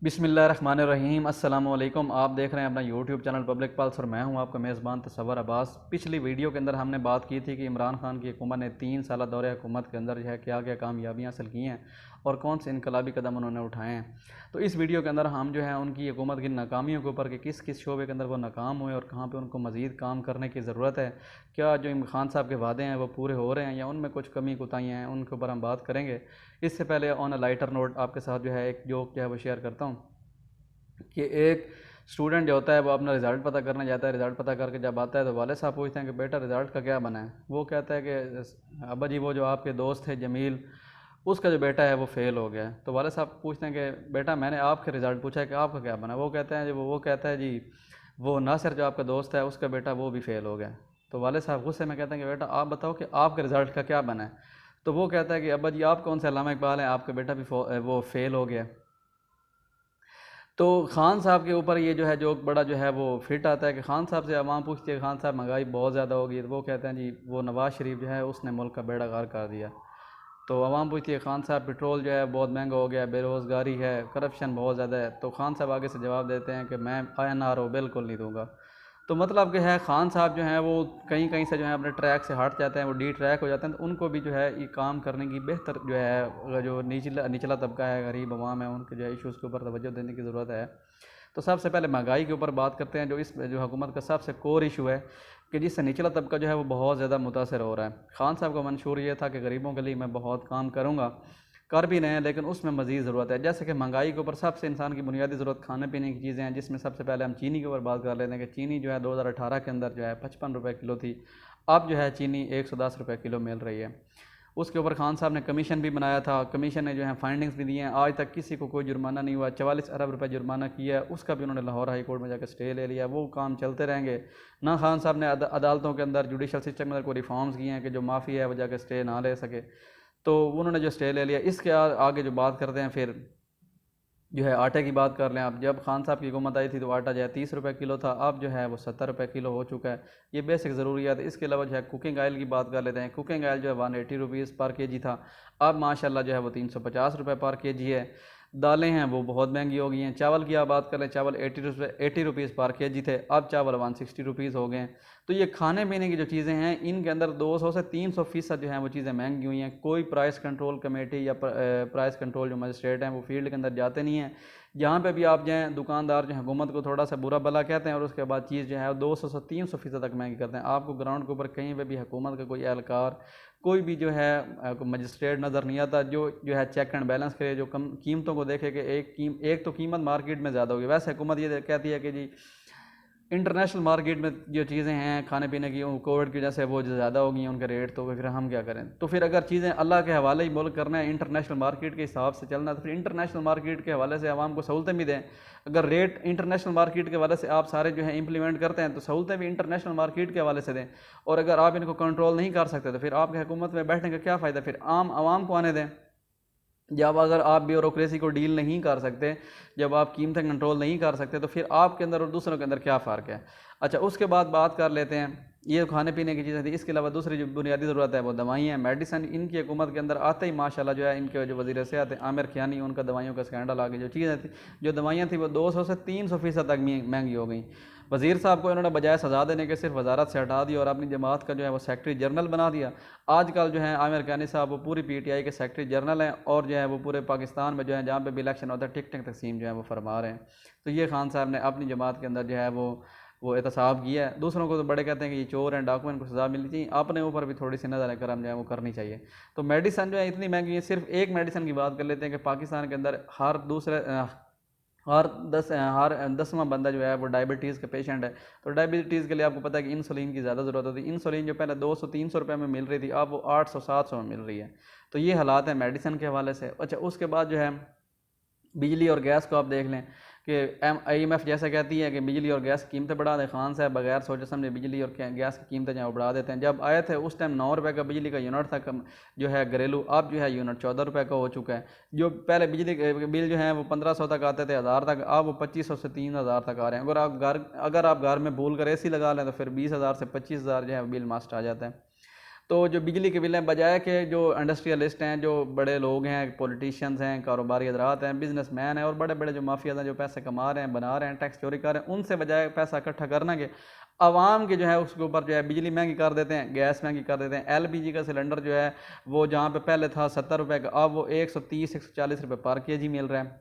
बिस्मिल्लाहिर्रहमानिर्रहीम अस्सलाम वालेकुम। आप देख रहे हैं अपना यूट्यूब चैनल पब्लिक पल्स और मैं हूं आपका मेज़बान तसव्वुर अब्बास। पिछली वीडियो के अंदर हमने बात की थी कि इमरान खान की हुकूमत ने 3 साल दौरे हुकूमत के अंदर जो है क्या क्या कामयाबियाँ हासिल की हैं और कौन से इनकलाबी कदम उन्होंने उठाए हैं। तो इस वीडियो के अंदर हम जो है उनकी हुकूमत की नाकामियों के ऊपर कि किस किस शोबे के अंदर वो नाकाम हुए और कहाँ पर उनको मज़ीद काम करने की ज़रूरत है, क्या जो इमरान खान साहब के वादे हैं वो पूरे हो रहे हैं या उनमें कुछ कमी कोताहियाँ हैं, उनके ऊपर हम बात करेंगे। इससे पहले ऑन अ लाइटर नोट आपके साथ जो है एक जोक जो है वो शेयर करता हूँ कि एक स्टूडेंट जो होता है वो अपना रिज़ल्ट पता करने जाता है। रिज़ल्ट पता करके जब आता है तो वाले साहब पूछते हैं कि बेटा रिज़ल्ट का क्या बना है। वो कहता है कि अब्बा जी वो जो आपके दोस्त थे जमील, उसका जो बेटा है वो फ़ेल हो गया है। तो वाले साहब पूछते हैं कि बेटा मैंने आपके रिज़ल्ट पूछा है कि आपका क्या बना। वो कहते हैं जी वो कहता है जी वो नासिर जो आपका दोस्त है उसका बेटा वो भी फ़ेल हो गया। तो वाले साहब गुस्से में कहते हैं कि बेटा आप बताओ कि आपके रिज़ल्ट का क्या बना है। तो वो कहता है कि अब्बा जी आप कौन से अल्लामा इकबाल हैं, आपका बेटा भी वो फ़ेल हो गया। तो खान साहब के ऊपर ये जो है जोक बड़ा जो है वो फिट आता है कि खान साहब से आवाम पूछती है खान साहब महंगाई बहुत ज़्यादा होगी। तो वो कहते हैं जी वो नवाज़ शरीफ जो है उसने मुल्क का बेड़ा गर्क कर दिया। तो आवाम पूछती है खान साहब पेट्रोल जो है बहुत महंगा हो गया, बेरोज़गारी है, करप्शन बहुत ज़्यादा है। तो खान साहब आगे से जवाब देते हैं कि मैं INR बिल्कुल नहीं दूंगा। तो मतलब कि है खान साहब जो हैं वो कहीं कहीं से जो है अपने ट्रैक से हट जाते हैं, वो डी ट्रैक हो जाते हैं। तो उनको भी जो है ये काम करने की बेहतर जो है जो निचला निचला तबका है, गरीब अवाम है, उनके जो है इशूज़ के ऊपर तवज्जो देने की ज़रूरत है। तो सबसे पहले महंगाई के ऊपर बात करते हैं, जो इस जो हुकूमत का सबसे कोर इशू है कि जिससे निचला तबका जो है वो बहुत ज़्यादा मुतासर हो रहा है। खान साहब का मंशूर ये था कि गरीबों के लिए मैं बहुत काम करूँगा, कर भी रहे हैं, लेकिन उसमें मज़ीद ज़रूरत है। जैसे कि महंगाई के ऊपर सबसे इंसान की बुनियादी ज़रूरत खाने पीने की चीज़ें हैं, जिसमें सबसे पहले हम चीनी के ऊपर बात कर लेते हैं कि चीनी जो है 2018 के अंदर जो है 55 रुपये किलो थी। अब जो है चीनी 110 रुपये किलो मिल रही है। उसके ऊपर खान साहब ने कमीशन भी बनाया था, कमीशन ने जो है फाइंडिंग्स भी दिए हैं। आज तक किसी को कोई जुर्माना नहीं हुआ। 44 अरब रुपए जुर्माना किया है, उसका भी उन्होंने लाहौर हाई कोर्ट में जाकर स्टे ले लिया। वो काम चलते रहेंगे। ना खान साहब ने अदालतों के अंदर जुडिशल सिस्टम के अंदर कोई रिफॉर्म्स किए हैं कि जो माफ़ी है वो जाकर स्टे ना ले सके। तो उन्होंने जो स्टे ले लिया। इसके आगे जो बात करते हैं फिर जो है आटे की बात कर लें आप। जब खान साहब की हुकूमत आई थी तो आटा जो है 30 रुपये किलो था, अब जो है वो 70 रुपये किलो हो चुका है। ये बेसिक ज़रूरियात है। इसके अलावा जो है कुकिंग ऑयल की बात कर लेते हैं। कुकिंग ऑयल जो है 180 रुपीज़ पर के जी था, अब माशाल्लाह जो है वो 350 रुपये पर के जी है। दालें हैं वो बहुत महंगी हो गई हैं। चावल की आप बात करें, चावल 80 रुपीज़ पर के जी थे, अब चावल 160 रुपीज़ हो गए हैं। तो ये खाने पीने की जो चीज़ें हैं इनके अंदर 200 से 300% जो है वो चीज़ें महंगी हुई हैं। कोई प्राइस कंट्रोल कमेटी या प्राइस कंट्रोल जो मजिस्ट्रेट हैं वो फील्ड के अंदर जाते नहीं हैं। जहाँ पे भी आप जाएँ दुकानदार जो हुकूमत को थोड़ा सा बुरा भला कहते हैं और उसके बाद चीज़ जो है 200 से 300% तक महंगी करते हैं। आपको ग्राउंड के ऊपर कहीं पे भी हुकूमत का कोई एहलकार, कोई भी जो है मजिस्ट्रेट नज़र नहीं आता जो है चेक एंड बैलेंस करे, जो कम कीमतों को देखे कि एक तो कीमत मार्केट में ज़्यादा होगी। वैसे हुकूमत ये कहती है कि जी इंटरनेशनल मार्केट में जो चीज़ें हैं खाने पीने की कोविड की वजह से वो ज़्यादा हो गई हैं उनके रेट, तो फिर हम क्या करें। तो फिर अगर चीज़ें अल्लाह के हवाले ही मुल्क करना है, इंटरनेशनल मार्केट के हिसाब से चलना है, तो फिर इंटरनेशनल मार्केट के हवाले से आवाम को सहूलतें भी दें। अगर रेट इंटरनेशनल मार्केट के हवाले से आप सारे जो है इंप्लीमेंट करते हैं तो सहूलतें भी इंटरनेशनल मार्केट के हवाले से दें। और अगर आप इनको कंट्रोल नहीं कर सकते तो फिर आपकी हुकूमत में बैठने का क्या फ़ायदा, फिर आम आवाम को आने दें। जब अगर आप ब्यूरोक्रेसी को डील नहीं कर सकते, जब आप कीमतें कंट्रोल नहीं कर सकते, तो फिर आपके अंदर और दूसरों के अंदर क्या फ़र्क है। अच्छा, उसके बाद बात कर लेते हैं, ये खाने पीने की चीज़ें थी। इसके अलावा दूसरी जो बुनियादी ज़रूरत है वो दवाइयाँ, मेडिसन। इनकी हुकूमत के अंदर आते ही माशाल्लाह जो है इनके जो वज़ीर सेहत है आमिर खियानी, उनका दवाइयों का स्कैंडल आ गया। जो चीज़ें थी, जो दवाइयाँ थी वो 200 से 300% तक महंगी हो गई। वज़ीर साहब को इन्होंने बजाय सज़ा देने के सिर्फ वजारत से हटा दिया और अपनी जमात का जो है वो सेक्रेटरी जनरल बना दिया। आजकल जो है आमिर खियानी साहब वो पूरी PTI के सेक्रेटरी जनरल हैं और जो है वो पूरे पाकिस्तान में जो है जहाँ पे भी इलेक्शन होता है टिक टिक तकसीम जो है वो फरमा रहे हैं। तो ये खान साहब ने अपनी जमात के अंदर जो है वो एहतसाब किया है। दूसरों को तो बड़े कहते हैं कि ये चोर हैं, डाकू हैं, इनको सज़ा मिलनी चाहिए, अपने ऊपर भी थोड़ी सी नज़र करम जो है वो करनी चाहिए। तो मेडिसन जो है इतनी महंगी है। सिर्फ एक मेडिसन की बात कर लेते हैं कि पाकिस्तान के अंदर हर 10वां बंदा जो है वो डायबिटीज़ का पेशेंट है। तो डायबिटीज़ के लिए आपको पता है कि इंसुलिन की ज़्यादा ज़रूरत होती है। इंसुलिन जो पहले 200-300 रुपये में मिल रही थी, अब वो 800-700 में मिल रही है। तो ये हालात है मेडिसिन के हवाले से। अच्छा, उसके बाद जो है बिजली और गैस को आप देख लें कि IMF जैसा कहती है कि बिजली और गैस की कीमतें बढ़ा दें। खान साहब बगैर सोचे समझे बिजली और गैस की कीमतें जो बढ़ा देते हैं। जब आए थे उस टाइम 9 रुपये का बिजली का यूनिट था जो है घरेलू, अब जो है यूनिट 14 रुपये का हो चुका है। जो पहले बिजली के बिल जो है वो 1500 तक आते थे, 1000 तक, अब वो 2500 से 3000 तक आ रहे हैं। अगर आप घर में भूल कर AC लगा लें तो फिर 20,000 से 25,000 जो है बिल मस्ट आ जाता है। तो जो बिजली के बिल हैं, बजाय के जो इंडस्ट्रियलिस्ट हैं, जो बड़े लोग हैं, पॉलिटिशियंस हैं, कारोबारी हजरात हैं, बिजनेसमैन हैं और बड़े बड़े जो माफियाज हैं जो पैसे कमा रहे हैं, बना रहे हैं, टैक्स चोरी कर रहे हैं, उनसे बजाय पैसा इकट्ठा करना के आवाम के जो है उसके ऊपर जो है बिजली महंगी कर देते हैं, गैस महंगी कर देते हैं। एलपीजी का सिलेंडर जो है वो जहाँ पे पहले था 70 रुपये का, अब वो 130 140 रुपये पर केजी मिल रहा है।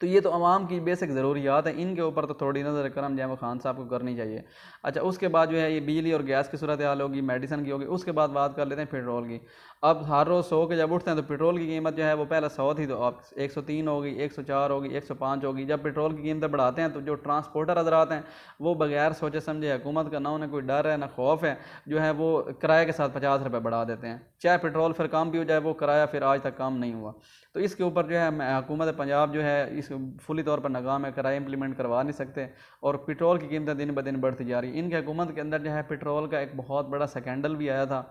तो ये तो आवाम की बेसिक ज़रूरियात है, इनके ऊपर तो थोड़ी नज़र करम जो है वो खान साहब को करनी चाहिए। अच्छा, उसके बाद जो है ये बिजली और गैस की सूरत हाल होगी, मेडिसिन की होगी। उसके बाद बात कर लेते हैं पेट्रोल की। अब हर रोज़ 100 के जब उठते हैं तो पेट्रोल की कीमत जो है वो पहले 100 थी, तो अब 103 होगी, 104 होगी, 105 होगी। जब पेट्रोल की कीमतें बढ़ाते हैं तो जो ट्रांसपोर्टर हजरात हैं वो बगैर सोचे समझे, हुकूमत का ना उन्हें कोई डर है ना खौफ है, जो है वो किराए के साथ 50 रुपये बढ़ा देते हैं। चाहे पेट्रोल फिर कम भी हो जाए, वो किराया फिर आज तक कम नहीं हुआ। तो इसके ऊपर जो है हुकूमत पंजाब जो है इस फुली तौर पर नाकाम है, किराया इंप्लीमेंट करवा नहीं सकते और पेट्रोल की कीमतें दिन ब दिन बढ़ती जा रही है। इनकी हुकूमत के अंदर जो है पेट्रोल का एक बहुत बड़ा स्कैंडल भी आया था।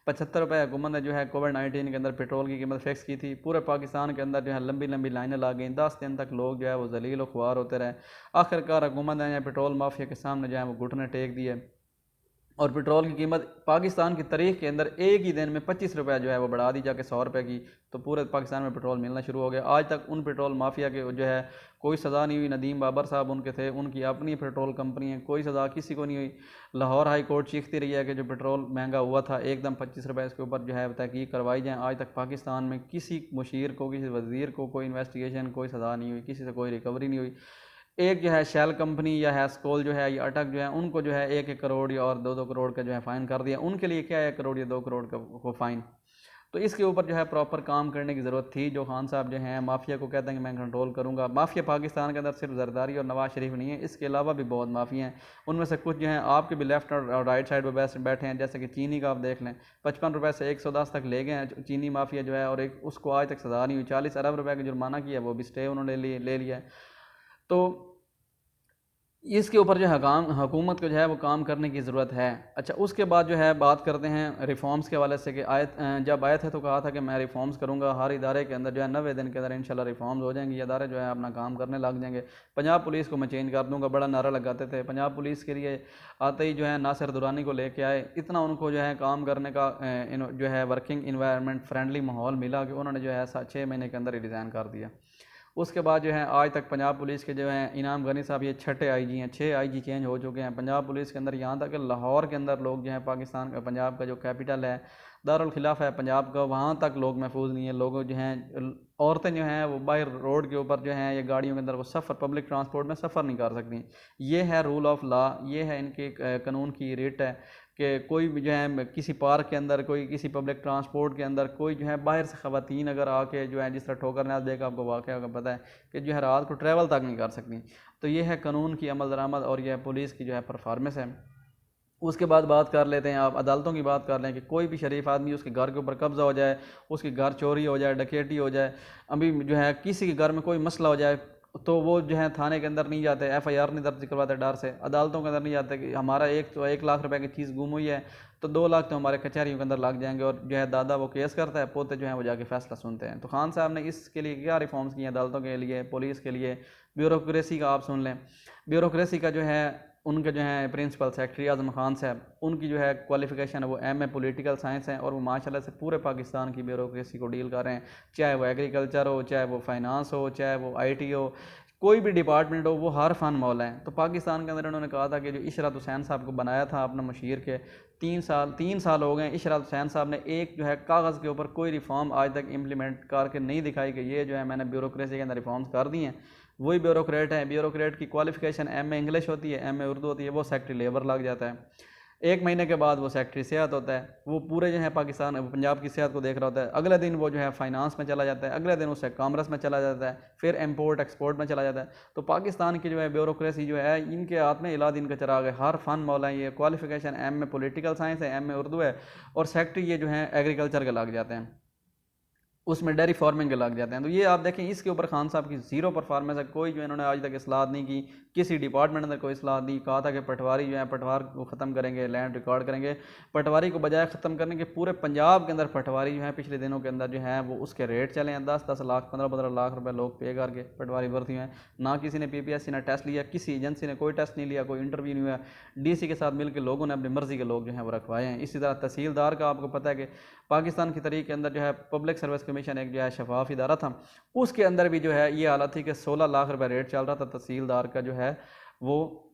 75 रुपये हुकूमत ने जो है कोविड-19 के अंदर पेट्रोल की कीमत फिक्स की थी। पूरे पाकिस्तान के अंदर जो है लंबी लंबी लाइनें लग गई, 10 दिन तक लोग जो है वो जलील व ख्वार होते रहे। आखिरकार हुकूमत ने पेट्रोल माफिया के सामने जो है वो घुटने टेक दिए और पेट्रोल की कीमत पाकिस्तान की तारीख के अंदर एक ही दिन में 25 रुपये जो है वो बढ़ा दी जाके 100 रुपये की। तो पूरे पाकिस्तान में पेट्रोल मिलना शुरू हो गया। आज तक उन पेट्रोल माफिया के जो है कोई सज़ा नहीं हुई। नदीम बाबर साहब उनके थे, उनकी अपनी पेट्रोल कंपनी है, कोई सज़ा किसी को नहीं हुई। लाहौर हाई कोर्ट चीखती रही है कि जो पेट्रोल महंगा हुआ था एकदम 25 रुपये, इसके ऊपर जो है तहकीक करवाई जाए। आज तक पाकिस्तान में किसी मुशीर को, किसी वज़ीर को कोई इन्वेस्टिगेशन, कोई सज़ा नहीं हुई, किसी से कोई रिकवरी नहीं हुई। एक जो है शेल कंपनी या हैस्कोल जो है या अटक जो है, उनको जो है 1-1 करोड़ या और 2-2 करोड़ का जो है फ़ाइन कर दिया। उनके लिए क्या है 1 करोड़ या 2 करोड़ का वो फ़ाइन। तो इसके ऊपर जो है प्रॉपर काम करने की ज़रूरत थी। जो खान साहब जो हैं माफिया को कहते हैं कि मैं कंट्रोल करूँगा। माफिया पाकिस्तान के अंदर सिर्फ जरदारी और नवाज शरीफ नहीं है, इसके अलावा भी बहुत माफिया हैं। उनमें से कुछ जो हैं आपके भी लेफ्ट और राइट साइड पर बैठे हैं, जैसे कि चीनी का आप देख लें, 55 रुपये से 110 तक ले गए हैं चीनी माफिया जो है, और एक उसको आज तक सज़ा नहीं हुई। 40 अरब रुपये का जुर्माना किया, वो भी स्टे उन्होंने ले लिया है। तो इसके ऊपर जो है हुकूमत को जो है वो काम करने की ज़रूरत है। अच्छा, उसके बाद जो है बात करते हैं रिफ़ॉर्म्स के हवाले से कि जब आए थे तो कहा था कि मैं रिफ़ॉर्म्स करूँगा, हर इदारे के अंदर जो है 90 दिन के अंदर इंशाल्लाह रिफ़ॉर्म्स हो जाएंगी, इदारे जो है अपना काम करने लग जाएंगे। पंजाब पुलिस को मैं चेंज कर दूँगा, बड़ा नारा लगाते थे। पंजाब पुलिस के लिए आते ही जो है नासिर दुरानी को लेके आए, इतना उनको जो है काम करने का जो है वर्किंग इन्वायरमेंट फ्रेंडली माहौल मिला कि उन्होंने जो है 6 महीने के अंदर ही रिज़ाइन कर दिया। उसके बाद जो है आज तक पंजाब पुलिस के जो हैं इनाम गनी साहब ये छठे आईजी हैं, 6 आईजी चेंज हो चुके हैं पंजाब पुलिस के अंदर। यहाँ तक कि लाहौर के अंदर लोग जो हैं, पाकिस्तान का पंजाब का जो कैपिटल है, दारुल खिलाफ है पंजाब का, वहाँ तक लोग महफूज नहीं है। लोग जो हैं, औरतें जो हैं वो बाहर रोड के ऊपर जो हैं या गाड़ियों के अंदर वो सफ़र, पब्लिक ट्रांसपोर्ट में सफ़र नहीं कर सकती। ये है रूल ऑफ लॉ, ये है इनके कानून की रेट है कि कोई भी जो है किसी पार्क के अंदर, कोई किसी पब्लिक ट्रांसपोर्ट के अंदर, कोई जो है बाहर से ख़वातीन अगर आके जो है, जिस तरह ठोकर नाज देखा आपको वाक़या का पता है कि जो है रात को ट्रैवल तक नहीं कर सकती। तो ये है कानून की अमल दरामद और यह पुलिस की जो है परफॉर्मेंस है। उसके बाद बात कर लेते हैं, आप अदालतों की बात कर लें कि कोई भी शरीफ आदमी उसके घर के ऊपर कब्ज़ा हो जाए, उसके घर चोरी हो जाए, डकैती हो जाए, अभी जो है किसी के घर में कोई मसला हो जाए, तो वो जो है थाने के अंदर नहीं जाते, एफआईआर नहीं दर्ज करवाते डर से, अदालतों के अंदर नहीं जाते कि हमारा 1 लाख रुपए की चीज़ गुम हुई है तो 2 लाख तो हमारे कचहरियों के अंदर लग जाएंगे, और जो है दादा वो केस करता है, पोते जो है वो जाके फैसला सुनते हैं। तो खान साहब ने इसके लिए क्या रिफॉर्म्स किए अदालतों के लिए, पुलिस के लिए, ब्यूरोक्रेसी का आप सुन लें। ब्यूरोक्रेसी का जो है उनके जो है प्रिंसिपल सेक्रेटरी आज़म खान साहब, उनकी जो है क्वालिफ़िकेशन है वो एमए पॉलिटिकल साइंस है, और वो माशाल्लाह से पूरे पाकिस्तान की ब्यूरोक्रेसी को डील कर रहे हैं। चाहे वो एग्रीकल्चर हो, चाहे वो फाइनेंस हो, चाहे वो आईटी हो, कोई भी डिपार्टमेंट हो, वो हर फन मौला है। तो पाकिस्तान के अंदर उन्होंने कहा था कि जो इशरत हुसैन साहब को बनाया था अपना मुशीर के, 3 साल हो गए, इशरत हुसैन साहब ने एक जो है कागज़ के ऊपर कोई रिफॉर्म आज तक इम्प्लीमेंट करके नहीं दिखाई कि ये जो है मैंने ब्यूरोक्रेसी के अंदर रिफॉर्म्स कर दी हैं। वही ब्यूरोक्रेट है, ब्यूरोक्रेट की क्वालिफ़िकेशन एमए इंग्लिश होती है, एमए उर्दू होती है, वो सेक्रेटरी लेबर लग जाता है। 1 महीने के बाद वो सेक्रेटरी सेहत होता है, वो पूरे जो है पाकिस्तान पंजाब की सेहत को देख रहा होता है। अगले दिन वो जो है फाइनेंस में चला जाता है, अगले दिन उससे कॉमर्स में चला जाता है, फिर इंपोर्ट एक्सपोर्ट में चला जाता है। तो पाकिस्तान की जो है ब्यूरोक्रेसी जो है, इनके हाथ में इलादीन का चिराग है, हर फन मौला है। ये क्वालिफ़िकेशन एमए पॉलिटिकल साइंस है, एमए उर्दू है, और सेक्रेटरी ये जो है एग्रीकल्चर के लग जाते हैं। उसमें डेयरी फार्मिंग के लग जाते हैं। तो ये आप देखें, इसके ऊपर खान साहब की ज़ीरो परफॉर्मेंस है। कोई जो इन्होंने आज तक इस्लाह नहीं की, किसी डिपार्टमेंट ने कोई इस्लाह नहीं। कहा था कि पटवारी जो है पटवार को ख़त्म करेंगे, लैंड रिकॉर्ड करेंगे। पटवारी को बजाय ख़त्म करने के पूरे पंजाब के अंदर पटवारी जो है पिछले दिनों के अंदर जो है वो उसके रेट चले हैं 10-10 लाख 15-15 लाख रुपए लोग पे करके पटवारी भर्ती हैं। ना किसी ने PPSC ने टेस्ट लिया, किसी एजेंसी ने कोई टेस्ट नहीं लिया, कोई इंटरव्यू नहीं हुआ। DC के साथ मिलकर लोगों ने अपनी मर्जी के लोग जो हैं वो रखवाए हैं। इसी तरह तहसीलदार का आपको पता है कि पाकिस्तान की तरीके के अंदर जो है पब्लिक सर्विस कमीशन एक जो है शफाफ इदारा था, उसके अंदर भी जो है ये हालत थी कि 16 लाख रुपए रेट चल रहा था तहसीलदार का जो है वो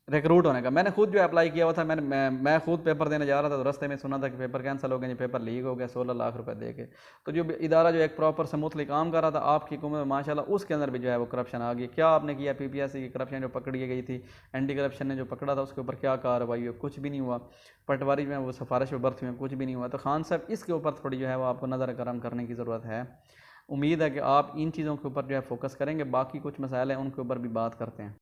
रिक्रूट होने का। मैंने खुद जो अप्लाई किया हुआ था, मैं खुद पेपर देने जा रहा था तो रास्ते में सुना था कि पेपर कैंसिल हो गया, पेपर लीक हो गया 16 लाख रुपए दे के। तो जो इदारा जो एक प्रॉपर स्मूथली काम कर रहा था आपकी हुकूमत में माशाल्लाह, उसके अंदर भी जो है वो करप्शन आ गई। क्या आपने किया? PPSC की करप्शन जो पकड़ी गई थी, एंटी करप्शन ने जो पकड़ा था उसके ऊपर क्या कार्रवाई हुई? कुछ भी नहीं हुआ। पटवारी में वो सिफारिश में भर्ती में कुछ भी नहीं हुआ। तो खान साहब इसके ऊपर थोड़ी जो है वो आपको नज़र करम करने की ज़रूरत है। उम्मीद है कि आप इन चीज़ों के ऊपर जो है फोकस करेंगे। बाकी कुछ मसाइल हैं उनके ऊपर भी बात करते हैं।